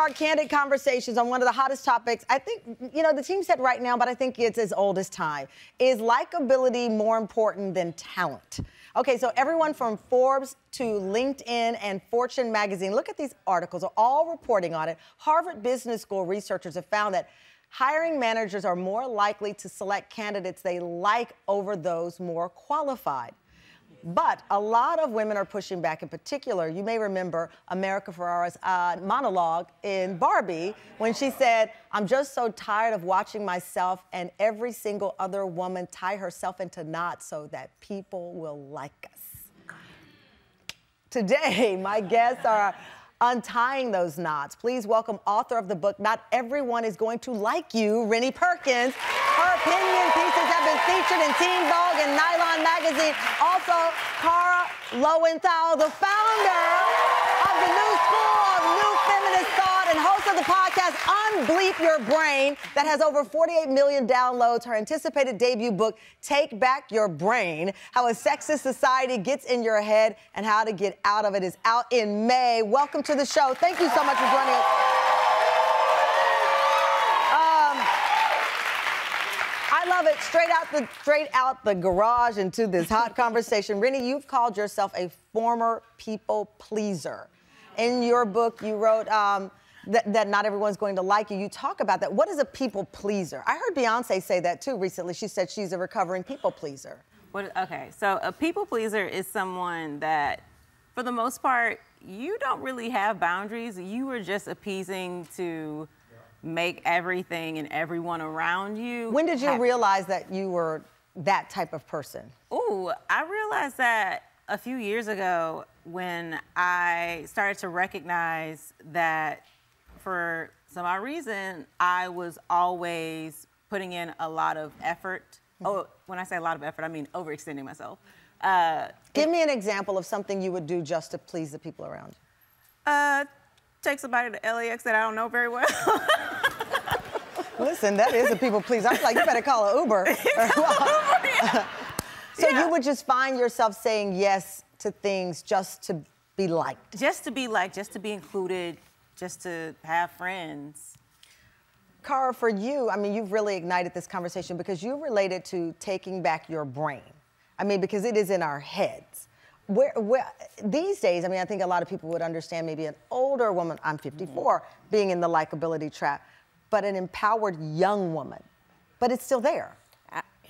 our candid conversations on one of the hottest topics. I think, you know, the team said right now, but I think it's as old as time. Is likability more important than talent? Okay, so everyone from Forbes to LinkedIn and Fortune magazine, look at these articles, are all reporting on it. Harvard Business School researchers have found that hiring managers are more likely to select candidates they like over those more qualified. But a lot of women are pushing back. In particular, you may remember America Ferrera's monologue in Barbie when she said, "I'm just so tired of watching myself and every single other woman tie herself into knots so that people will like us." Today, my guests are untying those knots. Please welcome author of the book, Not Everyone is Going to Like You, Rennie Perkins. Her opinion pieces have been featured in Teen Vogue and Nylon magazine. Also, Cara Lowenthal, the founder of the new school of New Feminist Thought and host of the podcast Unbleep Your Brain that has over 48 million downloads. Her anticipated debut book, Take Back Your Brain, How a Sexist Society Gets in Your Head and How to Get Out of It, is out in May. Welcome to the show. Thank you so much for joining us. I love it. Straight out the garage into this hot conversation. Rennie, you've called yourself a former people pleaser. In your book, you wrote that not everyone's going to like you. You talk about that. What is a people pleaser? I heard Beyonce say that too recently. She said she's a recovering people pleaser. Okay, so a people pleaser is someone that, for the most part, you don't really have boundaries. You are just appeasing to make everything and everyone around you. When did you realize that you were that type of person? Ooh, I realized that a few years ago when I started to recognize that for some odd reason, I was always putting in a lot of effort. Oh, when I say a lot of effort, I mean overextending myself. Give me an example of something you would do just to please the people around you. Take somebody to LAX that I don't know very well. Listen, that is a people pleaser. I was like, you better call an Uber. So you would just find yourself saying yes to things just to be liked. Just to be liked, just to be included, just to have friends. Cara, for you, I mean, you've really ignited this conversation because you related to taking back your brain. I mean, because it is in our heads. These days, I mean, I think a lot of people would understand maybe an older woman, I'm 54, being in the likability trap, but an empowered young woman. But it's still there.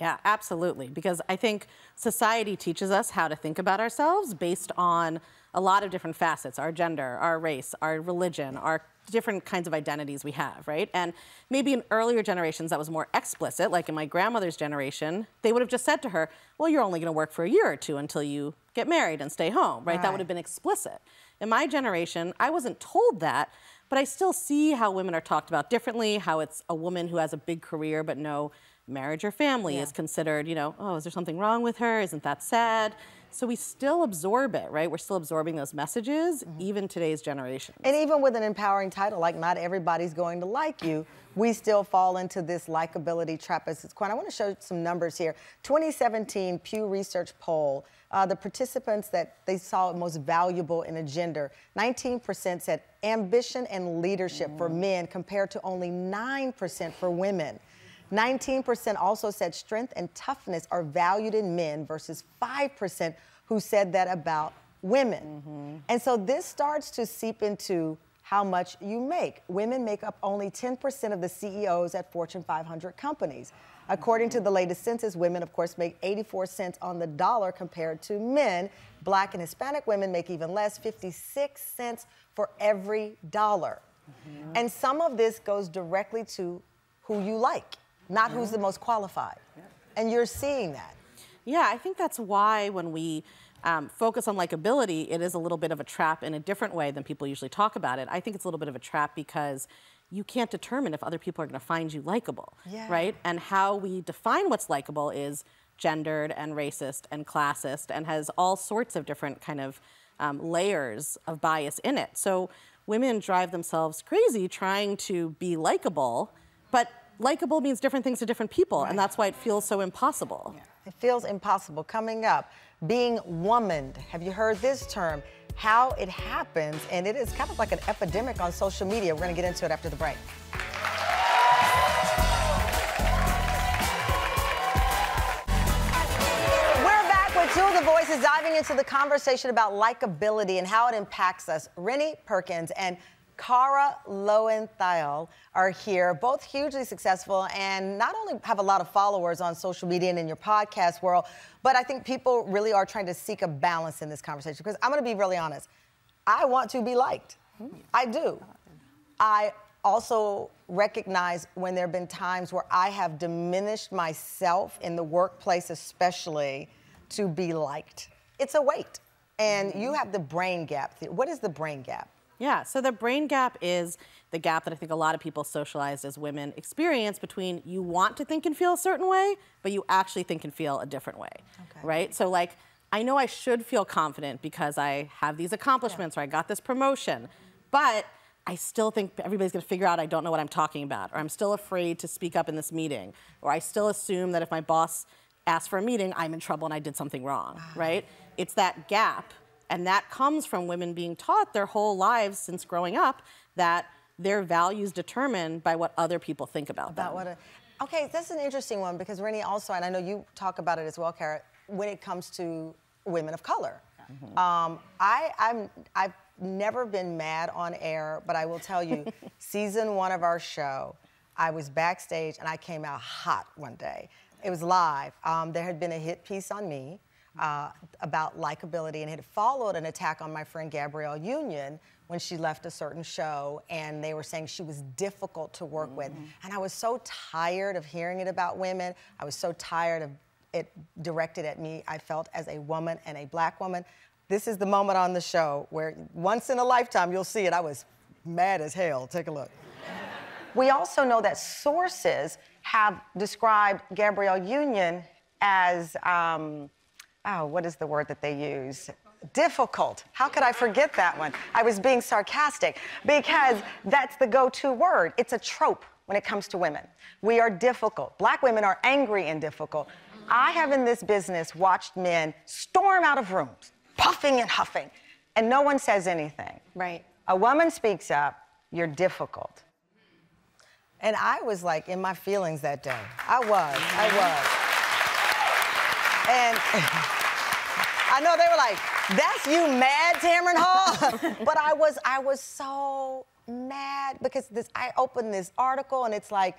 Yeah, absolutely. Because I think society teaches us how to think about ourselves based on a lot of different facets, our gender, our race, our religion, our different kinds of identities we have, right? And maybe in earlier generations that was more explicit, like in my grandmother's generation, they would have just said to her, well, you're only gonna work for a year or two until you get married and stay home, right? That would have been explicit. In my generation, I wasn't told that, but I still see how women are talked about differently, how it's a woman who has a big career but no marriage or family is considered, you know, oh, is there something wrong with her? Isn't that sad? So we still absorb it, right? We're still absorbing those messages, even today's generation. And even with an empowering title, like Not Everybody's Going to Like You, we still fall into this likability trap as it's coined. I want to show some numbers here. 2017 Pew Research poll, the participants that they saw most valuable in a gender, 19% said ambition and leadership for men compared to only 9% for women. 19% also said strength and toughness are valued in men versus 5% who said that about women. And so this starts to seep into how much you make. Women make up only 10% of the CEOs at Fortune 500 companies. According to the latest census, women, of course, make 84 cents on the dollar compared to men. Black and Hispanic women make even less, 56 cents for every dollar. And some of this goes directly to who you like, not who's the most qualified. And you're seeing that. Yeah, I think that's why when we focus on likability, it is a little bit of a trap in a different way than people usually talk about it. I think it's a little bit of a trap because you can't determine if other people are going to find you likable, right? And how we define what's likable is gendered and racist and classist and has all sorts of different kind of layers of bias in it. So women drive themselves crazy trying to be likable, but likable means different things to different people, and that's why it feels so impossible. It feels impossible. Coming up, being womaned. Have you heard this term? how it happens, and it is kind of like an epidemic on social media. We're going to get into it after the break. Two of the voices diving into the conversation about likability and how it impacts us. Rennie Perkins and Cara Lowenthal are here, both hugely successful and not only have a lot of followers on social media and in your podcast world, but I think people really are trying to seek a balance in this conversation. Because I'm going to be really honest, I want to be liked. I do. I also recognize when there have been times where I have diminished myself in the workplace especially to be liked. It's a weight. And you have the brain gap. What is the brain gap? Yeah, so the brain gap is the gap that I think a lot of people socialized as women experience between you want to think and feel a certain way, but you actually think and feel a different way, right? So like, I know I should feel confident because I have these accomplishments or I got this promotion, but I still think everybody's gonna figure out I don't know what I'm talking about, or I'm still afraid to speak up in this meeting, or I still assume that if my boss asks for a meeting, I'm in trouble and I did something wrong, right? It's that gap, and that comes from women being taught their whole lives since growing up that their value's determined by what other people think about them. Okay, that's an interesting one because Rennie also, and I know you talk about it as well, Cara, when it comes to women of color. I've never been mad on air, but I will tell you, season 1 of our show, I was backstage and I came out hot one day. It was live. There had been a hit piece on me about likability, and it had followed an attack on my friend Gabrielle Union when she left a certain show, and they were saying she was difficult to work with. And I was so tired of hearing it about women. I was so tired of it directed at me, I felt, as a woman and a black woman. This is the moment on the show where once in a lifetime you'll see it. I was mad as hell. Take a look. We also know that sources have described Gabrielle Union as, what is the word that they use? Difficult. How could I forget that one? I was being sarcastic because that's the go-to word. It's a trope when it comes to women. We are difficult. Black women are angry and difficult. I have in this business watched men storm out of rooms, puffing and huffing, and no one says anything. Right. A woman speaks up, you're difficult. And I was like in my feelings that day. I was. And I know they were like, that's you mad, Tamron Hall? But I was so mad because I opened this article and it's like,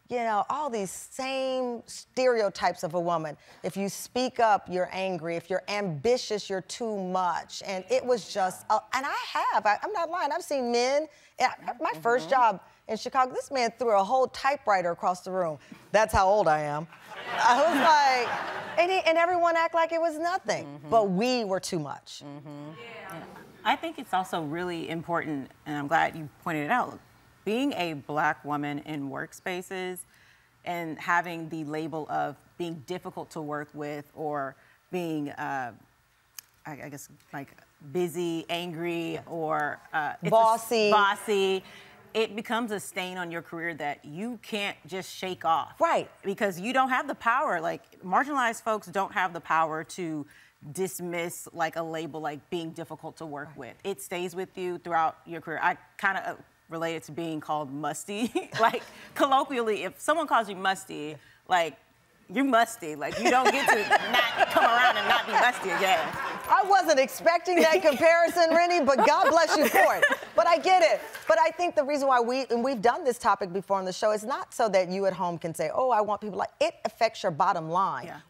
you know, all these same stereotypes of a woman. If you speak up, you're angry. If you're ambitious, you're too much. And it was just, and I'm not lying, I've seen men, my first job in Chicago, this man threw a whole typewriter across the room. That's how old I am. I was like, and everyone act like it was nothing, but we were too much. I think it's also really important, and I'm glad you pointed it out, being a black woman in workspaces and having the label of being difficult to work with or being, I guess, like busy, angry, or bossy. It becomes a stain on your career that you can't just shake off. Right. Because you don't have the power. Like, marginalized folks don't have the power to dismiss like a label like being difficult to work with. It stays with you throughout your career. I kind of relate it to being called musty. Like, colloquially, if someone calls you musty, like, you're musty. Like, you don't get to not come around and not be musty again. I wasn't expecting that comparison, Rennie, but God bless you for it. But I get it. But I think the reason why we've done this topic before on the show is not so that you at home can say, oh, I want people like, it affects your bottom line. Yeah.